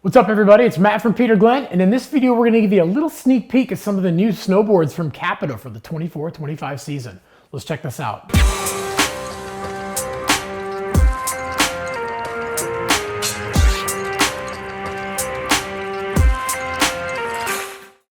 What's up everybody, it's Matt from Peter Glenn, and in this video we're going to give you a little sneak peek at some of the new snowboards from Capita for the 24-25 season. Let's check this out.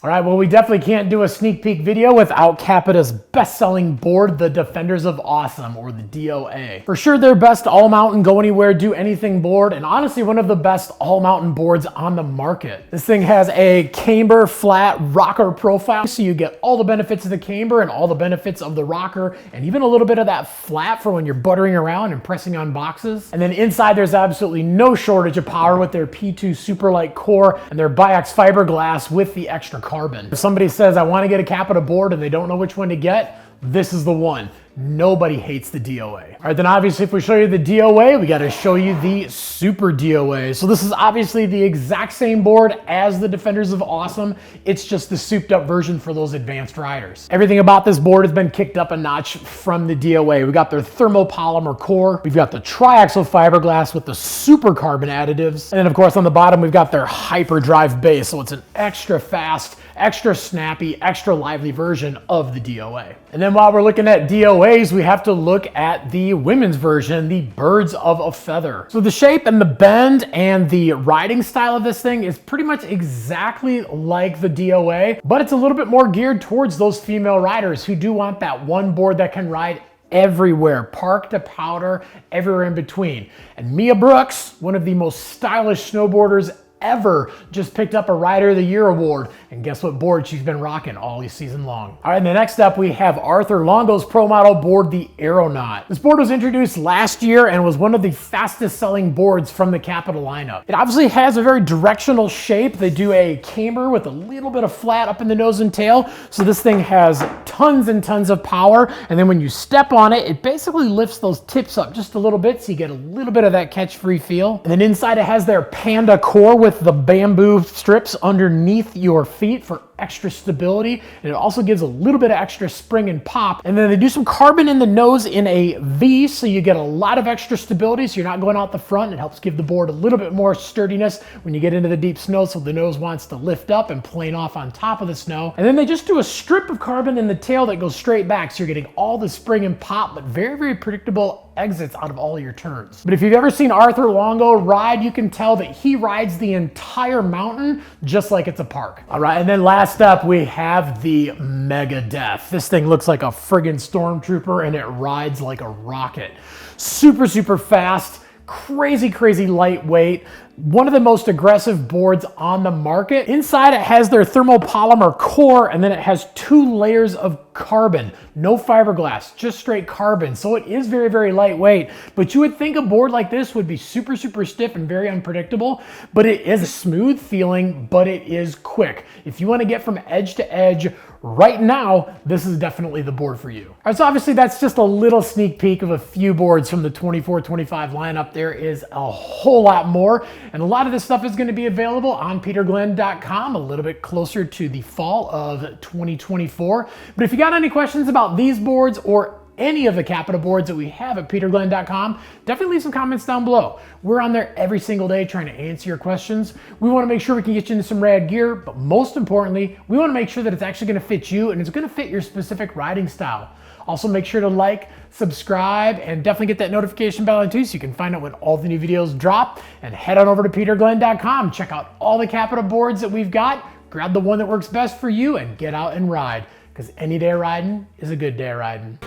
All right, well, we definitely can't do a sneak peek video without Capita's best-selling board, the Defenders of Awesome, or the DOA. For sure, their best all-mountain, go anywhere, do anything board, and honestly, one of the best all-mountain boards on the market. This thing has a camber flat rocker profile, so you get all the benefits of the camber and all the benefits of the rocker, and even a little bit of that flat for when you're buttering around and pressing on boxes. And then inside, there's absolutely no shortage of power with their P2 Superlight core and their Biax fiberglass with the extra carbon. If somebody says, I want to get a Capita board and they don't know which one to get, this is the one. Nobody hates the DOA. All right, then obviously if we show you the DOA, we got to show you the Super DOA. So this is obviously the exact same board as the Defenders of Awesome. It's just the souped up version for those advanced riders. Everything about this board has been kicked up a notch from the DOA. We got their thermopolymer core. We've got the triaxial fiberglass with the super carbon additives. And then of course on the bottom, we've got their hyperdrive base. So it's an extra fast, extra snappy, extra lively version of the DOA. And then while we're looking at DOAs, we have to look at the women's version, the Birds of a Feather. So the shape and the bend and the riding style of this thing is pretty much exactly like the DOA, but it's a little bit more geared towards those female riders who do want that one board that can ride everywhere, park to powder, everywhere in between. And Mia Brooks, one of the most stylish snowboarders ever, just picked up a Rider of the Year award, and guess what board she's been rocking all season long. All right, and the next up we have Arthur Longo's pro model board, the Aeronaut. This board was introduced last year and was one of the fastest selling boards from the Capita lineup. It obviously has a very directional shape. They do a camber with a little bit of flat up in the nose and tail, so this thing has tons and tons of power, and then when you step on it, it basically lifts those tips up just a little bit, so you get a little bit of that catch-free feel. And then inside it has their Panda core with the bamboo strips underneath your feet for extra stability, and it also gives a little bit of extra spring and pop. And then they do some carbon in the nose in a V, so you get a lot of extra stability, so you're not going out the front. It helps give the board a little bit more sturdiness when you get into the deep snow, so the nose wants to lift up and plane off on top of the snow. And then they just do a strip of carbon in the tail that goes straight back, so you're getting all the spring and pop, but very, very predictable exits out of all your turns. But if you've ever seen Arthur Longo ride, you can tell that he rides the entire mountain just like it's a park. All right, and then last up we have the Mega Death. This thing looks like a friggin' stormtrooper and it rides like a rocket. Super, super fast, crazy, crazy lightweight. One of the most aggressive boards on the market. Inside it has their thermopolymer core, and then it has 2 layers of carbon. No fiberglass, just straight carbon. So it is very, very lightweight, but you would think a board like this would be super, super stiff and very unpredictable, but it is a smooth feeling, but it is quick. If you want to get from edge to edge right now, this is definitely the board for you. All right, so obviously that's just a little sneak peek of a few boards from the 24-25 lineup. There is a whole lot more, and a lot of this stuff is going to be available on peterglenn.com a little bit closer to the fall of 2024. But if you got any questions about these boards or any of the Capita boards that we have at peterglenn.com, definitely leave some comments down below. We're on there every single day trying to answer your questions. We want to make sure we can get you into some rad gear, but most importantly, we want to make sure that it's actually going to fit you and it's going to fit your specific riding style. Also, make sure to like, subscribe, and definitely get that notification bell on too so you can find out when all the new videos drop. And head on over to peterglenn.com. Check out all the Capita boards that we've got. Grab the one that works best for you and get out and ride, because any day riding is a good day riding.